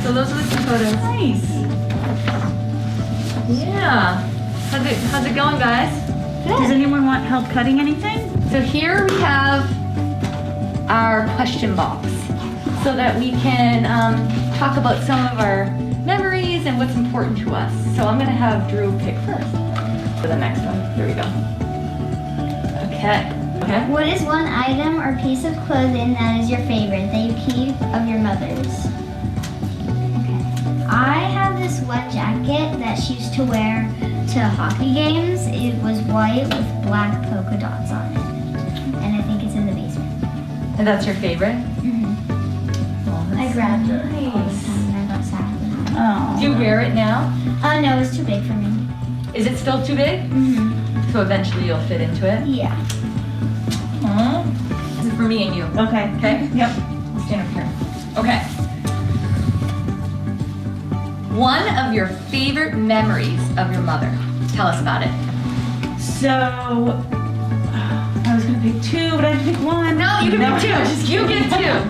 so those are the two photos. Nice. Yeah. How's it going, guys? Good. Does anyone want help cutting anything? So here we have our question box so that we can talk about some of our memories and what's important to us. So I'm gonna have Drew pick first for the next one. Here we go. Okay. What is one item or piece of clothing that is your favorite that you keep of your mother's? Okay. I have this one jacket that she used to wear to hockey games. It was white with black polka dots on it. And I think it's in the basement. And that's your favorite? Mm-hmm. Oh, I grabbed it all the nice. time and I got sad. Oh. Do you wear it now? No, it's too big for me. Is it still too big? Mm-hmm. So eventually you'll fit into it? Yeah. This is for me and you. Okay. Okay? Yep. I'll stand up here. Okay. One of your favorite memories of your mother. Tell us about it. So, I was gonna pick two, but I had to pick one. No, you can pick two. You get two.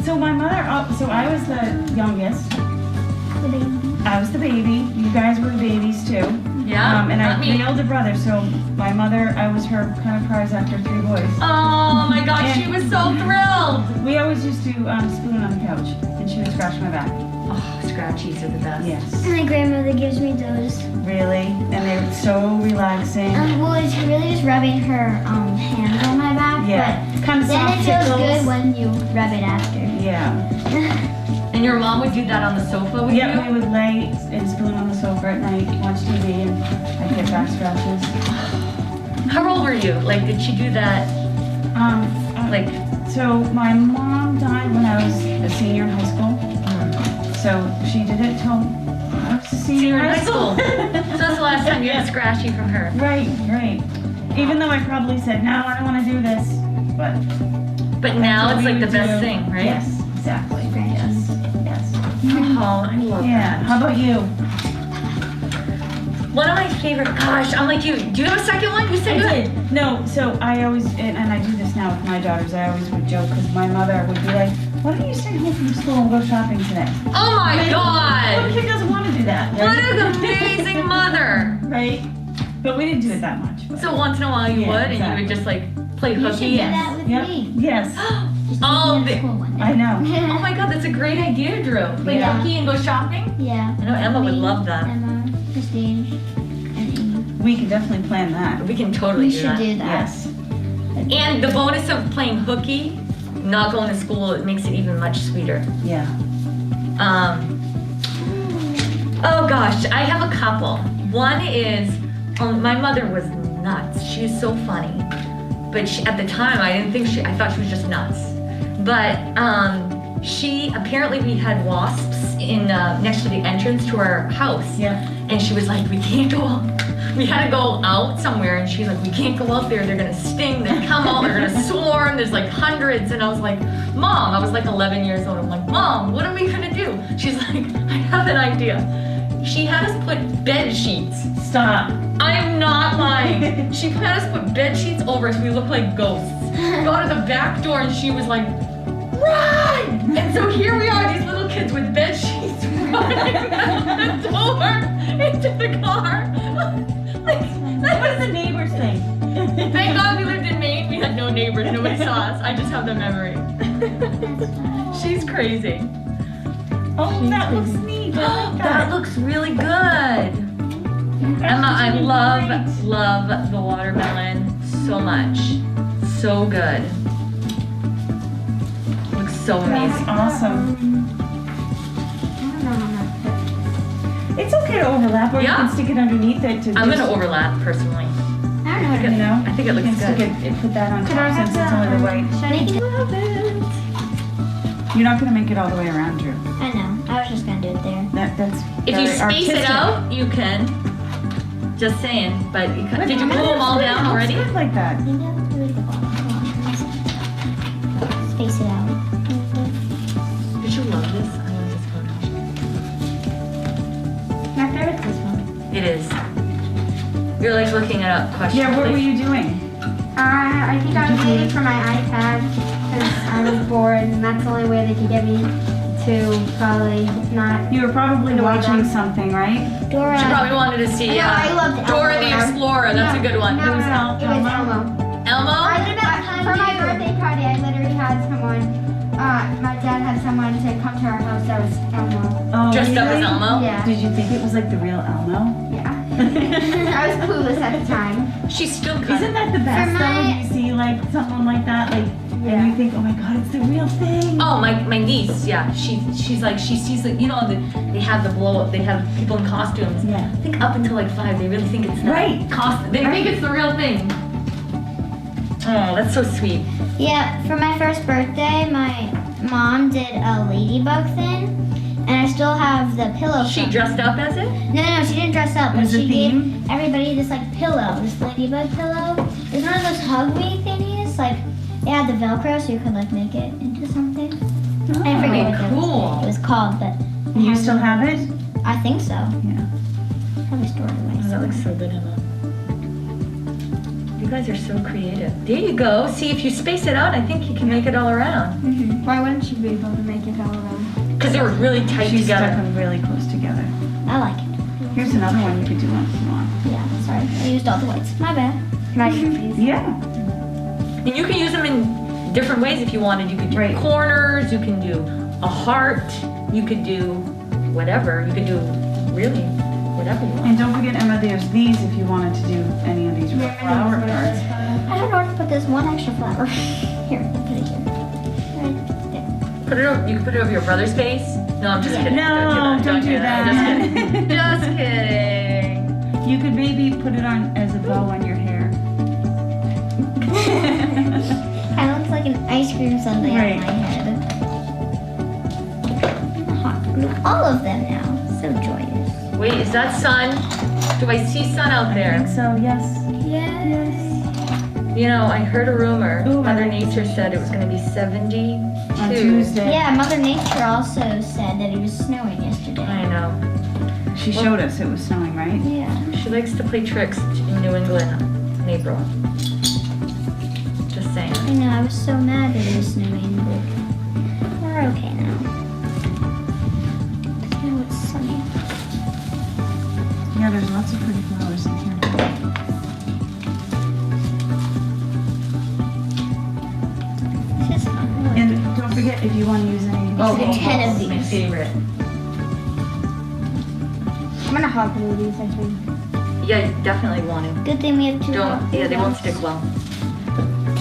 So my mother, so I was the youngest. The baby. I was the baby. You guys were the babies too. Yeah, And I not have me. the older brother, so my mother, I was her kind of prize after 3 boys. Oh my gosh, And- she was so thrilled. We always used to spoon on the couch, and she would scratch my back. Oh, scratchies are the best. Yes. My grandmother gives me those. Really? And they were so relaxing. Well, it's really just rubbing her hands on my back. Yeah. Kind of But then soft it feels tickles. good when you rub it after. Yeah. And your mom would do that on the sofa with Yeah, you? we would lay and spoon on the sofa at night, watch TV, and I'd get back scratches. How old were you? Like, did she do that? Like, So my mom died when I was a senior in high school. So she did it till I was a senior in high school. So that's the last time you had a scratchy from her. Right. Even though I probably said, no, I don't want to do this, but But now that's it's what like we the would best do. thing, right? Yes, exactly. Yes. Oh, I love Yeah. that. How about you? One of my favorite, gosh, I'm like you. Do you have a second one? You said I good. did. No, so I always, and I do this now with my daughters, I always would joke because my mother would be like, why don't you stay home from school and go shopping today? Oh my What God! kid doesn't want to do that? What Right? an amazing mother! Right? But we didn't do it that much. But. So once in a while you Yeah, would, and you exactly. would just like play You should hooky. do that with Yep. me. Yes. Just Oh, take me to school one day. I know. Oh my God, that's a great idea, Drew. Play Yeah. hooky and go shopping? Yeah. I know Emma would Me, love that. Emma, Christine, and Amy. We can definitely plan that. We can totally We do should that. do that. Yes. And the bonus of playing hooky, not going to school, it makes it even much sweeter. Yeah. Oh gosh, I have a couple. One is, my mother was nuts. She was so funny. But at the time, I thought she was just nuts. But apparently we had wasps in next to the entrance to our house. Yeah. And she was like, we had to go out somewhere, and she's like, we can't go out there, they're gonna sting, they come out, they're gonna swarm, there's like hundreds. And I was like, Mom, I was like 11 years old, I'm like, Mom, what are we gonna do? She's like, I have an idea. She had us put bed sheets. Stop. I'm not lying. She had us put bed sheets over us, we look like ghosts. Go to the back door, and she was like, run! And so here we are, these little kids with bed sheets running out the door into the car. What was the neighbors think? Thank God we lived in Maine. We had no neighbors. Nobody saw us. I just have the memory. She's crazy. Oh, that looks neat. I like That looks really good. Emma, I love the watermelon so much. So good. Looks so That's amazing. awesome. I don't know how much. It's okay to overlap, or Yeah. you can stick it underneath it to I'm just, gonna overlap personally. I don't know what you to do. know. I think it looks you can good. Stick it, put that on Could I top have since it's only the white. Should I make it? You're not gonna make it all the way around, Drew. I know. I was just gonna do it there. That's If you very space it artistic. out, you can. Just saying. But But did you glue that them all looks down good. It already? looks good like that. Maybe I'll do it at the bottom. Hold on. Space it out. Did you love this? I love this photo. My favorite's this one. It is. You're like looking it up. Question. Yeah, what were you doing? I think I was waiting for my iPad because I was bored and that's the only way they could get me to to probably not. You were probably watching something, right? Dora. She probably wanted to see No, I loved Dora Elmo. the Explorer. That's a good one. No, It was no, it was Elmo. Elmo? For my birthday party, I literally had someone. My dad had someone to come to our house that was Elmo. Oh, Dressed up as really? Elmo? Yeah. Did you think it was like the real Elmo? Yeah. I was clueless at the time. She's still kind Isn't that the best For though? my- When you see like someone like that, like, Yeah. and you think, oh my god, it's the real thing. Oh, my niece, yeah. She's like, she sees like, you know, they have the blow up, they have people in costumes. Yeah. I think up until like 5, they really think it's not Right. costume. They think it's the real thing. Oh, that's so sweet. Yeah, for my first birthday, my mom did a ladybug thing, and I still have the pillow. She from- dressed up as it? No, she didn't dress up, It but was a she theme? gave everybody this like pillow, this ladybug pillow. It's one of those hug me thingies, like it had the Velcro, so you could like make it into something. I forget what cool. it was called, but You still have it? I think so. Yeah. Probably stored away. Oh, that somewhere. looks so good, Emma. You guys are so creative. There you go. See, if you space it out, I think you can make it all around. Why wouldn't you be able to make it all around? Because they were really tight She stuck together. them really close together. I like it. Here's another one you could do if you want. Yeah, sorry. I used all the whites. My bad. Yeah. And you can use them in different ways if you wanted. You could do Right. corners, you can do a heart, you could do whatever. You could do really whatever you want. And don't forget, Emma, there's these if you wanted to do any of these flower cards. I don't know where to put this one extra flower. Here, I'll put it here. Right there. Put it over, you can put it over your brother's face. No, I'm just kidding. No, don't do that. Just kidding. Just kidding. You could maybe put it on as a bow on your hair. Kind of looks like an ice cream sundae Right. on my head. Hot glue all of them now. So joyous. Wait, is that sun? Do I see sun out I there? think so, yes. Yes. You know, I heard a rumor. Ooh, Mother I like Nature this. said it was going to be 72. On Tuesday. Yeah, Mother Nature also said that it was snowing yesterday. I know. She showed us it was snowing, right? Yeah. She likes to play tricks in New England in April. Just saying. I know, I was so mad that it was snowing, but we're okay now. Now it's sunny. Yeah, there's lots of pretty flowers in here. This is fun. And don't forget if you want to use any of these. Oh, 10 of my these. favorite. I'm gonna hot glue these, I think. Yeah, you definitely want to. Good thing we have two. Don't, yeah, they won't stick well.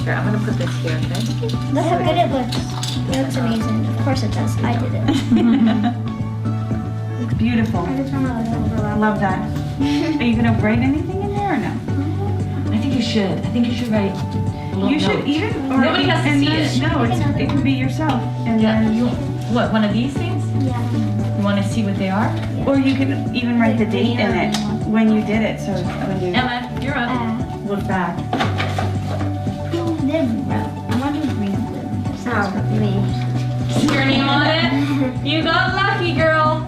Sure, I'm going to put this here, okay? Look how good it looks. It looks amazing. Of course it does. I did it. It's beautiful. I just want to I overlap. love that. Are you gonna write anything in there or no? I think you should. I think you should write a little You should note. even. Nobody has to and see then- it. No, it could be yourself. And Yeah, then you, what, one of these things? Yeah. You want to see what they are? or you could even write the date in it when you did it. So when you Emma, you're up. look back. They're rough. I want to green glue. Oh, me. Your name on it? You got lucky, girl.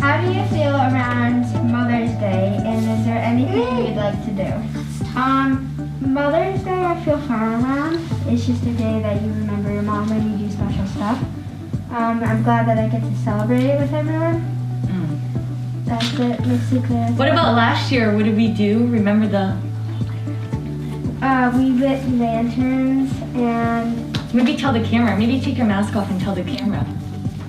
How do you feel around Mother's Day, and is there anything you'd like to do? Mother's Day I feel fine around. It's just a day that you remember your mom and you do special stuff. I'm glad that I get to celebrate it with everyone. That's it, basically. What about last year? What did we do? Remember the... We lit lanterns and Maybe tell the camera. Maybe take your mask off and tell the camera.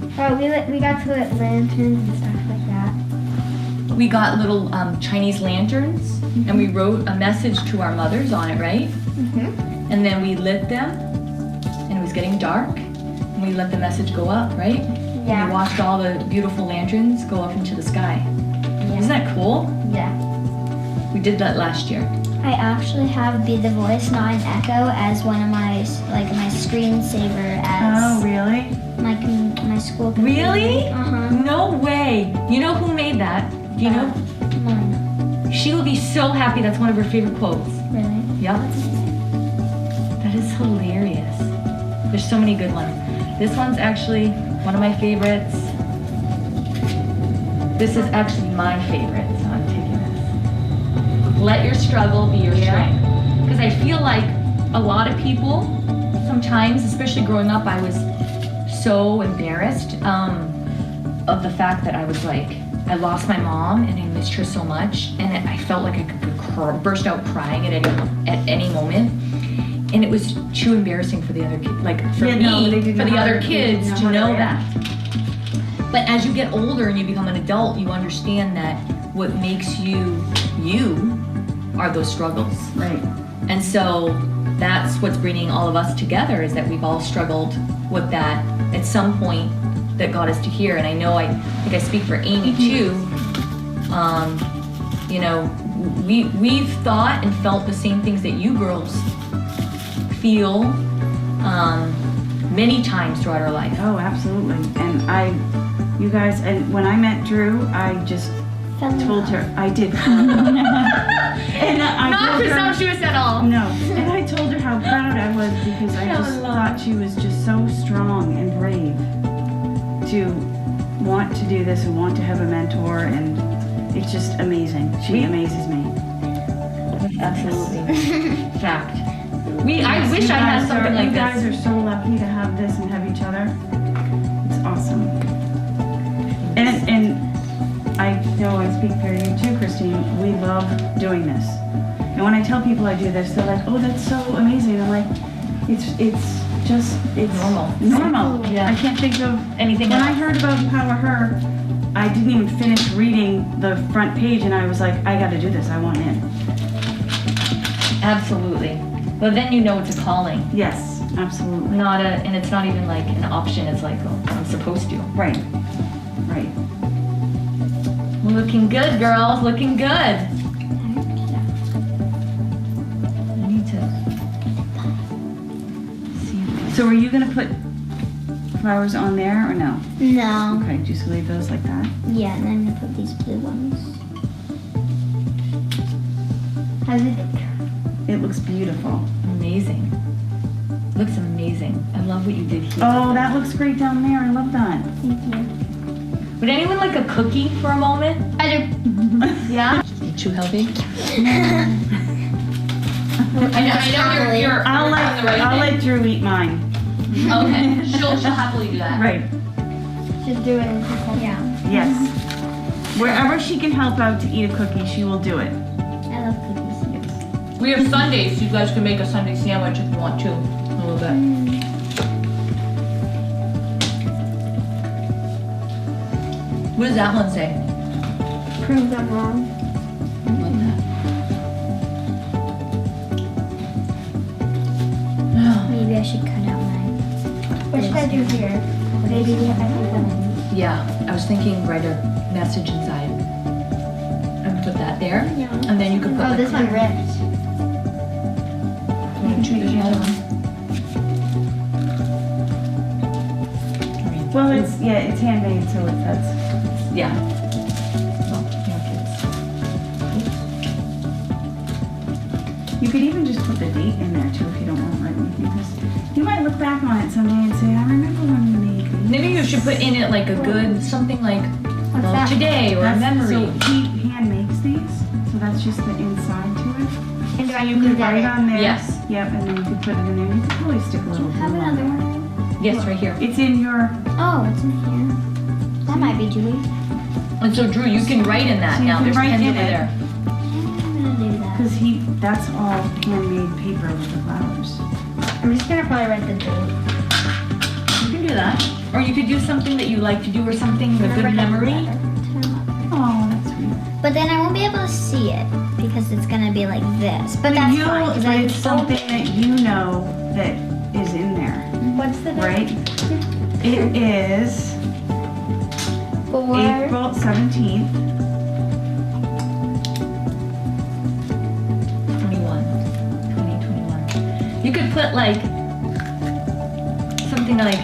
we got to lit lanterns and stuff like that. We got little Chinese lanterns and we wrote a message to our mothers on it, right? Mm-hmm. And then we lit them and it was getting dark and we let the message go up, right? And Yeah. we watched all the beautiful lanterns go up into the sky. Isn't that cool? Yeah. We did that last year. I actually have Be the Voice, Not an Echo, as one of my my screensaver Oh, as really? my school computer. Really? Uh-huh. No way. You know who made that? Do you know? Mine. She will be so happy. That's one of her favorite quotes. Really? Yep. That is hilarious. There's so many good ones. This one's actually one of my favorites. This is actually my favorite, so I'm taking this. Let your struggle be your strength. Because I feel like a lot of people, sometimes, especially growing up, I was so embarrassed of the fact that I was like, I lost my mom and I missed her so much, and I felt like I could burst out crying at any moment. And it was too embarrassing for the other kids, like for the other kids to know that. But as you get older and you become an adult, you understand that what makes you are those struggles. Right. And so that's what's bringing all of us together, is that we've all struggled with that at some point that got us to here. And I know I think I speak for Amy too. You know, we've thought and felt the same things that you girls feel many times throughout our life. Oh, absolutely. And you guys, and when I met Drew, I just told her I did. And I Not told her, presumptuous at all. no, and I told her how proud I was, because I just thought she was just so strong and brave to want to do this and want to have a mentor, and it's just amazing. She amazes me. Absolutely. Fact. I wish I had something like this. You guys this. are so lucky to have this and have each other. It's awesome. And I know I speak for you too, Christine. We love doing this. And when I tell people I do this, they're like, "Oh, that's so amazing." I'm like, it's Normal. Normal. Yeah. I can't think of Anything When else? I heard about empowerHER, I didn't even finish reading the front page, and I was like, I got to do this. I want in. Absolutely. But then you know it's a calling. Yes, absolutely. And it's not even like an option. It's like, oh, I'm supposed to. Right. Right. Looking good, girls. Looking good. I need to see. So are you gonna put flowers on there or no? No. Okay, just leave those like that. Yeah, and I'm gonna put these blue ones. How's it? It looks beautiful. Amazing. Looks amazing. I love what you did here. Oh, that looks great down there. I love that. Thank you. Would anyone like a cookie for a moment? I do. Yeah? Too healthy? I know you're I'll on the right let thing. Drew eat mine. Okay, she'll happily do that. Right. Just do it in Yeah. Yes. Wherever she can help out to eat a cookie, she will do it. I love cookies. We have Sundays, so you guys can make a Sunday sandwich if you want to. A little bit. What does that one say? Prove them wrong. I love that. Maybe I should cut out mine. What should I do here? Maybe I think them. Yeah, I was thinking write a message inside. And put that there. Yeah. And then you could put Oh, this one ripped. Choose the other one. Well, it's handmade, so that's. Yeah. Well, You could even just put the date in there too if you don't want to write anything, because you might look back on it someday and say, I remember when you made these. maybe you should put in it like a good, something like, What's well, that? today or a memory. So he hand makes these, so that's just the inside to it. And do I You need could to write on there. Yes. Yep, and then you could put it in there. You could probably stick a little Have glue on another there. one. Yes, right here. It's in your. Oh, it's in here. That might be Julie. And so Drew, you can write in that So you now. can There's write pens in over it. there. I'm gonna do that. Because that's all handmade paper with the flowers. I'm just gonna probably write the date. You can do that. Or you could do something that you like to do or something, a good memory. Oh, that's sweet. But then I won't be able to see it because it's gonna be like this. But that's fine. 'Cause But I it's something that you know that is in there, What's the date? right? It is For April 17th. 2021. You could put like something like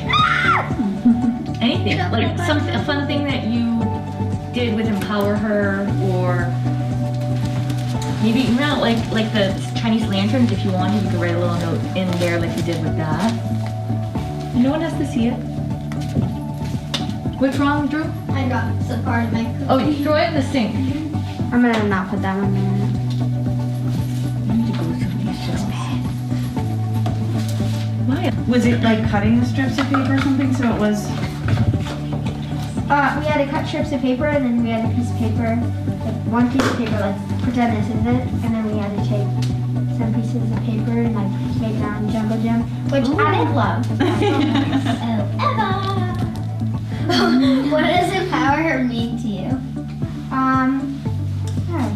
anything, like a fun thing that you did with empowerHER, or maybe like the Chinese lanterns. If you wanted, you could write a little note in there, like you did with that. And no one has to see it. What's wrong, Drew? I dropped some part of my cookie. Oh, you throw it in the sink. I'm gonna not put that one in. I need to go through these shelves. why? Was it like cutting the strips of paper or something? So it was. We had to cut strips of paper, and then we had a piece of paper, like one piece of paper, like pretend this is it, and then we had to take some pieces of paper and like make it on jumbo jam, which I didn't love. What does empower her mean to you? Yeah.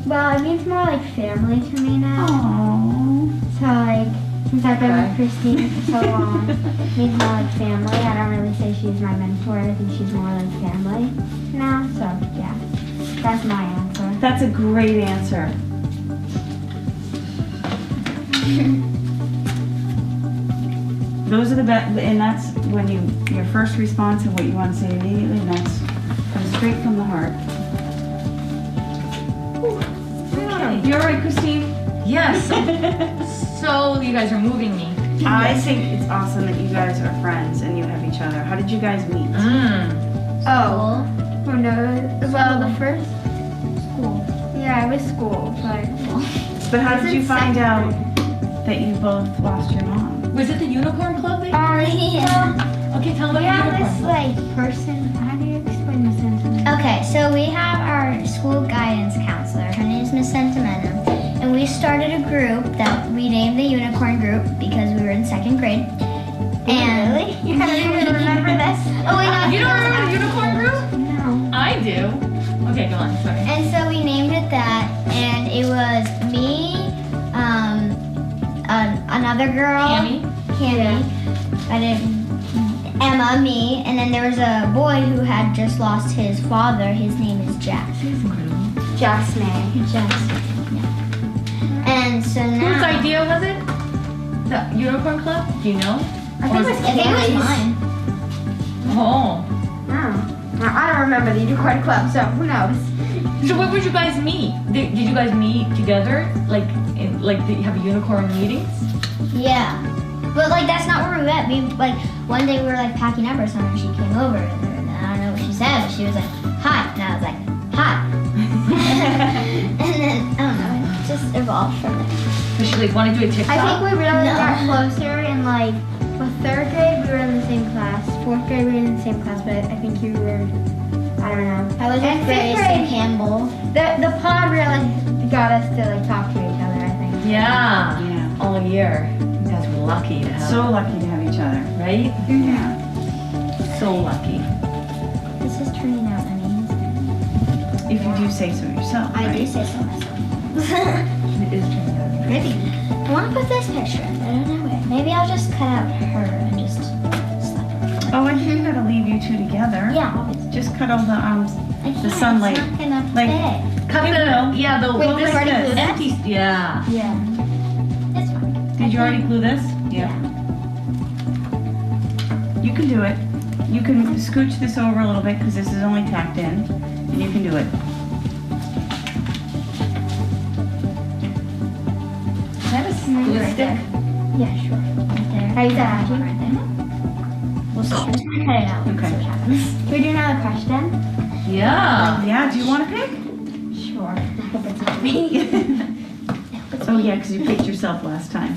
Well, it means more like family to me now. Aww. So like, since I've been with Christine for so long, it means more like family. I don't really say she's my mentor. I think she's more like family now. So yeah, that's my answer. That's a great answer. Those are the best, and that's when your first response and what you want to say immediately, and that's comes straight from the heart. Okay. You all right, Christine? Yes. So you guys are moving me. I think it's awesome that you guys are friends and you have each other. How did you guys meet? Oh, who knows? Well, the first school. Yeah, it was school, but. But how did you It's find second out that you both lost your mom? Was it the unicorn club? Yeah. Okay, tell them We about have the this unicorn. like person. How do you explain this sentence? Okay, so we have our school guidance counselor. Her name's Miss Sentimenta. And we started a group that we named the Unicorn Group because we were in second grade. And Really? You don't even remember this? Oh wait, no, You don't remember the unicorn group? No. I do. Okay, go on. Sorry. And so we named it that, and it was me, another girl, Cammy. I didn't, Emma, me, and then there was a boy who had just lost his father. His name is Jack. She's incredible. Just me. Jack. Yeah. And so now. Whose idea was it? The unicorn club? Do you know? I think it was I think it was mine. Oh. No, I don't remember the Unicorn Club, so who knows? So where would you guys meet? Did you guys meet together? Like, did you have unicorn meetings? Yeah. But like that's not where we met. We like one day we were like packing up or something. And she came over and I don't know what she said, but she was like, "Hi," and I was like, "Hi." And then I don't know, it just evolved from there. Did she like want to do a TikTok? I think we really No. got closer in like, well, third grade we were in the same class. Fourth grade we were in the same class, but I think you were, I don't know. I was And with fifth Grace grade, and Campbell. the pod really got us to like talk to each other, I think. Yeah. Yeah. All year. You guys were lucky to have. So lucky to have each other. Right? Yeah. So lucky. This is turning out amazing. If you do say so yourself. I right? do say so myself. It is turning out amazing. Pretty. I want to put this picture in, but I don't know where. Maybe I'll just cut out her and just slap her. Oh, I think I'm gonna leave you two together. Yeah, obviously. Just cut all the I can't, sunlight. It's not gonna Like- fit. Cut You the will. yeah the Wait, well, you this already is glued that? empty. Yeah. Yeah. It's fine. Did you already glue this? You can do it. You can scooch this over a little bit because this is only tacked in, and you can do it. Can I have a glue Right stick? there. Yeah, sure. Right there. Are you done? Right there. We'll see. I'm just gonna cut it out. Okay. See what happens. Can we do another question? Yeah. Yeah, do you want to pick? Sure. I hope it's not me. Oh yeah, because you picked yourself last time.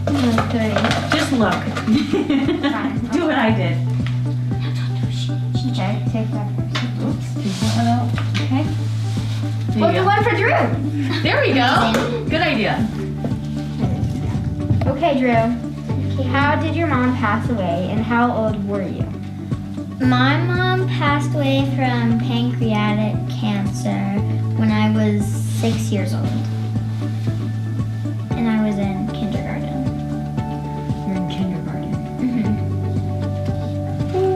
Number 3. Just look. Fine. Do what I did. Okay, take that first. Oops. Take that one out. Okay. There Well, you the go. one for Drew. There we go. Good idea. Okay, Drew. How did your mom pass away, and how old were you? My mom passed away from pancreatic cancer when I was 6 years old. And I was in kindergarten. You're in kindergarten.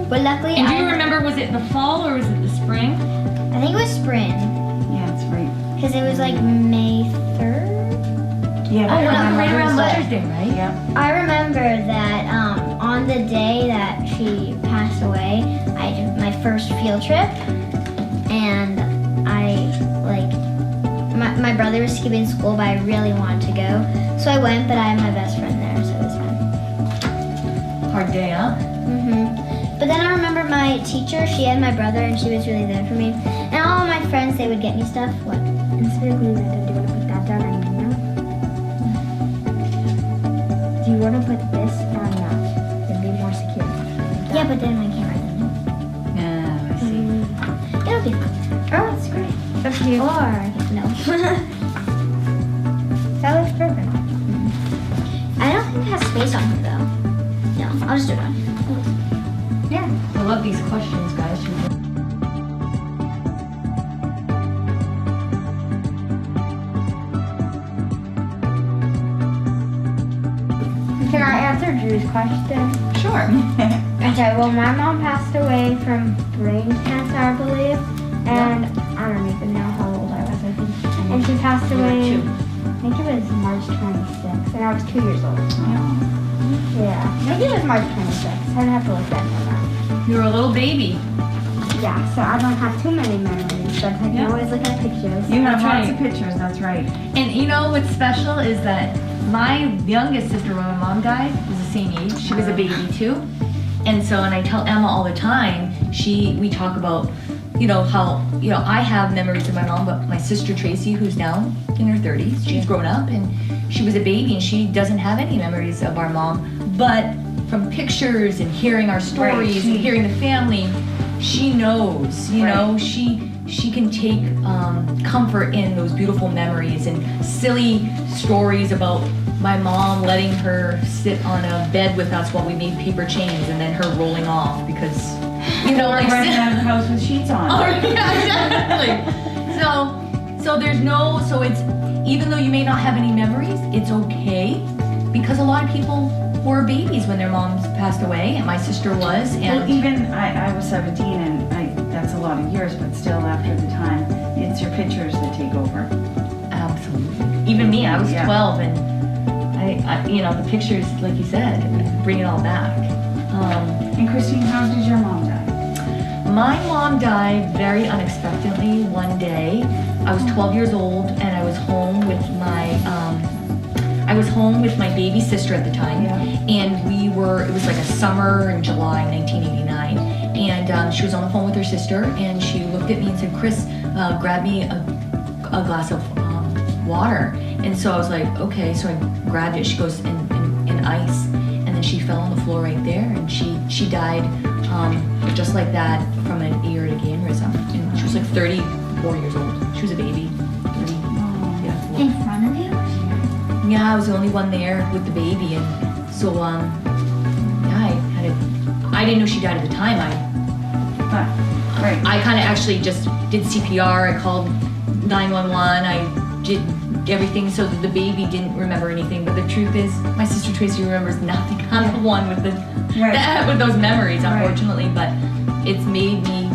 But luckily, And do you remember, was it the fall or was it the spring? I think it was spring. Yeah, it's right. Because it was like May 3rd. Yeah. Oh, no, right around but- Mother's Day, right? Yep. I remember that on the day that she passed away, I did my first field trip, and my brother was skipping school, but I really wanted to go, so I went. But I had my best friend there, so it was fun. Hard day, huh? But then I remember my teacher. She had my brother, and she was really there for me. And all of my friends, they would get me stuff. What? Instead of gluing that down, do you want to put that down and then that? Do you want to put this on that? It'd be more secure. Yeah, but then I can't write them. Yeah, I see. It'll be fun. Oh, that's great. Up to you. Or, no. That looks perfect. I don't think it has space on here though. No, I'll just do it on here. Yeah. I love these questions, guys. Can I answer Drew's question? Sure. Okay, well, my mom passed away from brain cancer, I believe, and I don't even know how old I was, I think. And she passed away, I think it was March 26th, and I was 2 years old. Yeah, maybe it was March 26th. I'd have to look that up. You were a little baby. Yeah, so I don't have too many memories, but I can always look at pictures. You have That's lots right. of pictures, that's right. And you know what's special is that my youngest sister, when my mom died, was the same age. She was a baby too. And so, and I tell Emma all the time, we talk about, how, I have memories of my mom, but my sister Tracy, who's now in her 30s, she's grown up and she was a baby and she doesn't have any memories of our mom. But from pictures and hearing our stories and hearing the family, she knows, she can take comfort in those beautiful memories and silly stories about my mom letting her sit on a bed with us while we made paper chains and then her rolling off because, Or running out of the house with sheets on. Oh, yeah, exactly. So it's, even though you may not have any memories, it's okay because a lot of people were babies when their moms passed away, and my sister was, and Well, even I was 17, and that's a lot of years, but still after the time, it's your pictures that take over. absolutely. Even me, I was 12, and I the pictures, like you said, bring it all back. And Christine, how did your mom die? My mom died very unexpectedly one day. I was 12 years old, and I was home with my baby sister at the time, and it was like a summer in July 1989, and she was on the phone with her sister, and she looked at me and said, Chris, grab me a glass of water. And so I was like, okay, so I grabbed it. She goes, in ice, and then she fell on the floor right there, and she died just like that from an aortic aneurysm, and she was like 34 years old. She was a baby. 30, yeah. In front of you? Yeah, I was the only one there with the baby, and so I didn't know she died at the time. Right. I kind of actually just did CPR. I called 911. I did everything so that the baby didn't remember anything. But the truth is, my sister Tracy remembers nothing. I'm the one with with those memories, unfortunately. But it's made me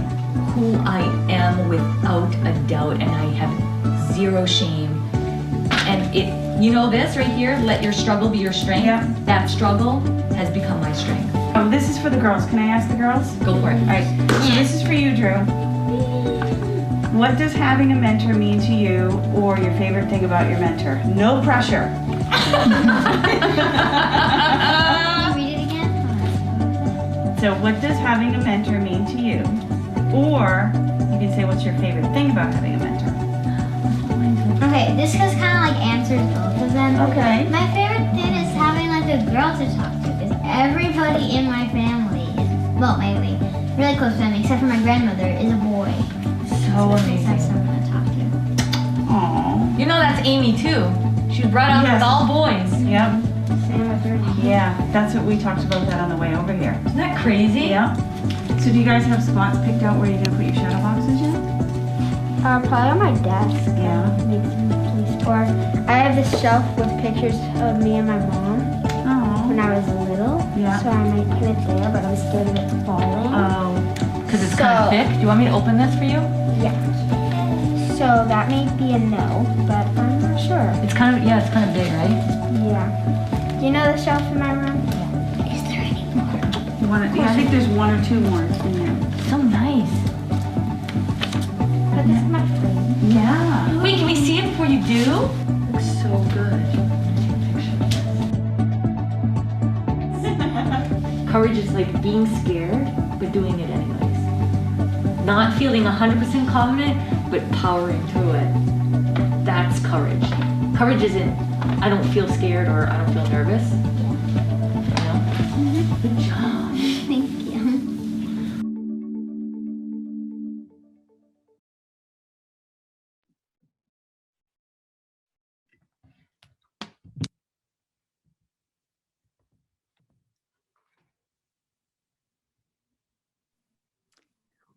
who I am without a doubt, and I have zero shame. And this right here, let your struggle be your strength. Yeah. That struggle has become my strength. Oh, this is for the girls. Can I ask the girls? Go for it. All right. So this is for you, Drew. What does having a mentor mean to you, or your favorite thing about your mentor? No pressure. Read it again? So what does having a mentor mean to you? Or you can say what's your favorite thing about having a mentor. Okay, this just kind of like answers both of them. Okay. My favorite thing is having like a girl to talk to, because everybody in my family is, well, my really close family, except for my grandmother, is a boy. So That's amazing. someone to talk to. Aww. That's Amy too. She was brought up Yes. with all boys. Yep. Same with her. Yeah, that's what we talked about that on the way over here. Isn't that crazy? Yeah. So do you guys have spots picked out where you're gonna put your shadow boxes yet? Probably on my desk. Yeah. Maybe some place. Or I have this shelf with pictures of me and my mom when Oh. I was little. Yeah. So I might put it there, but I'm scared of it falling. Oh, because it's kind of So- thick. Do you want me to open this for you? Yeah. So that may be a no, but I'm not sure. It's kind of big, right? Yeah. Do you know the shelf in my room? Is there any more? You want it? Yeah, I think there's one or two more in there. So nice. But this is my friend. Yeah. Wait, can we see it before you do? Looks so good. Courage is like being scared, but doing it anyways. Not feeling 100% confident, but powering through it. That's courage. Courage isn't, I don't feel scared or I don't feel nervous. You know? Good job. Thank you.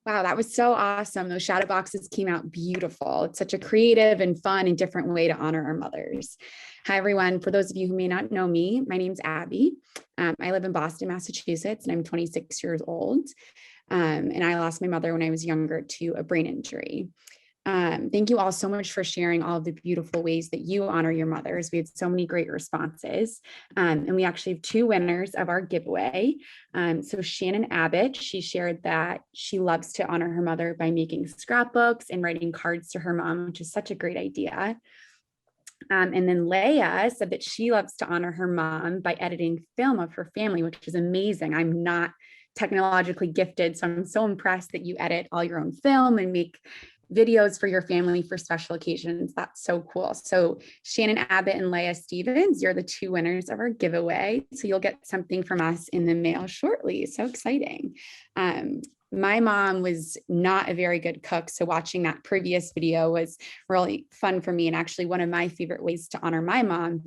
Wow, that was so awesome. Those shadow boxes came out beautiful. It's such a creative and fun and different way to honor our mothers. Hi, everyone. For those of you who may not know me, my name's Abby. I live in Boston, Massachusetts, and I'm 26 years old. And I lost my mother when I was younger to a brain injury. Thank you all so much for sharing all of the beautiful ways that you honor your mothers. We had so many great responses. And we actually have 2 winners of our giveaway. So Shannon Abbott, she shared that she loves to honor her mother by making scrapbooks and writing cards to her mom, which is such a great idea. And then Leia said that she loves to honor her mom by editing film of her family, which is amazing. I'm not technologically gifted, so I'm so impressed that you edit all your own film and make videos for your family for special occasions. That's so cool. So Shannon Abbott and Leia Stevens, you're the 2 winners of our giveaway. So you'll get something from us in the mail shortly. So exciting. My mom was not a very good cook, so watching that previous video was really fun for me. And actually one of my favorite ways to honor my mom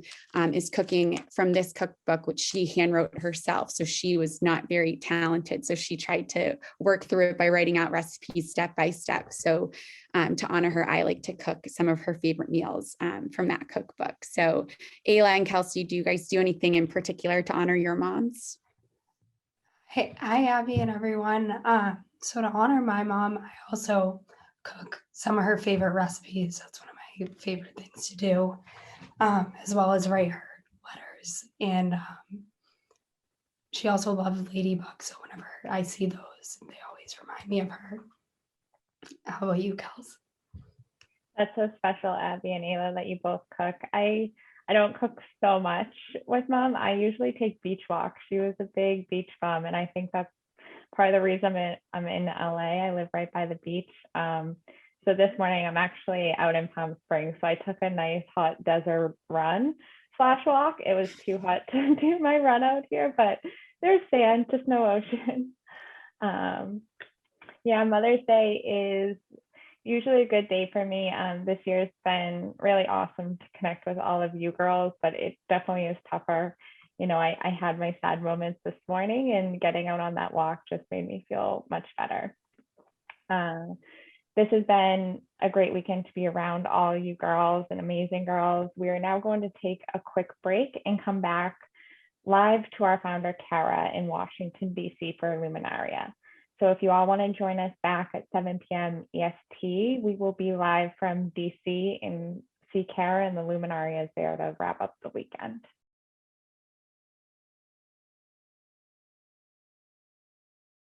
is cooking from this cookbook, which she hand wrote herself. So she was not very talented. So she tried to work through it by writing out recipes step by step. So to honor her, I like to cook some of her favorite meals from that cookbook. So Ayla and Kelsey, do you guys do anything in particular to honor your moms? Hey, hi, Abby and everyone. So to honor my mom, I also cook some of her favorite recipes. That's one of my favorite things to do, as well as write her letters. And she also loves ladybugs. So whenever I see those, they always remind me of her. How about you, Kels? That's so special, Abby and Ayla, that you both cook. I don't cook so much with mom. I usually take beach walks. She was a big beach bum, and I think that's part of the reason I'm in LA. I live right by the beach. So this morning I'm actually out in Palm Springs. So I took a nice hot desert run / walk. It was too hot to do my run out here, but there's sand, just no ocean. Yeah, Mother's Day is usually a good day for me. This year's been really awesome to connect with all of you girls, but it definitely is tougher. You know, I had my sad moments this morning, and getting out on that walk just made me feel much better. This has been a great weekend to be around all you girls and amazing girls. We are now going to take a quick break and come back live to our founder, Kara, in Washington, D.C. for Luminaria. So if you all want to join us back at 7 p.m. EST, we will be live from DC and see Kara and the Luminarias there to wrap up the weekend.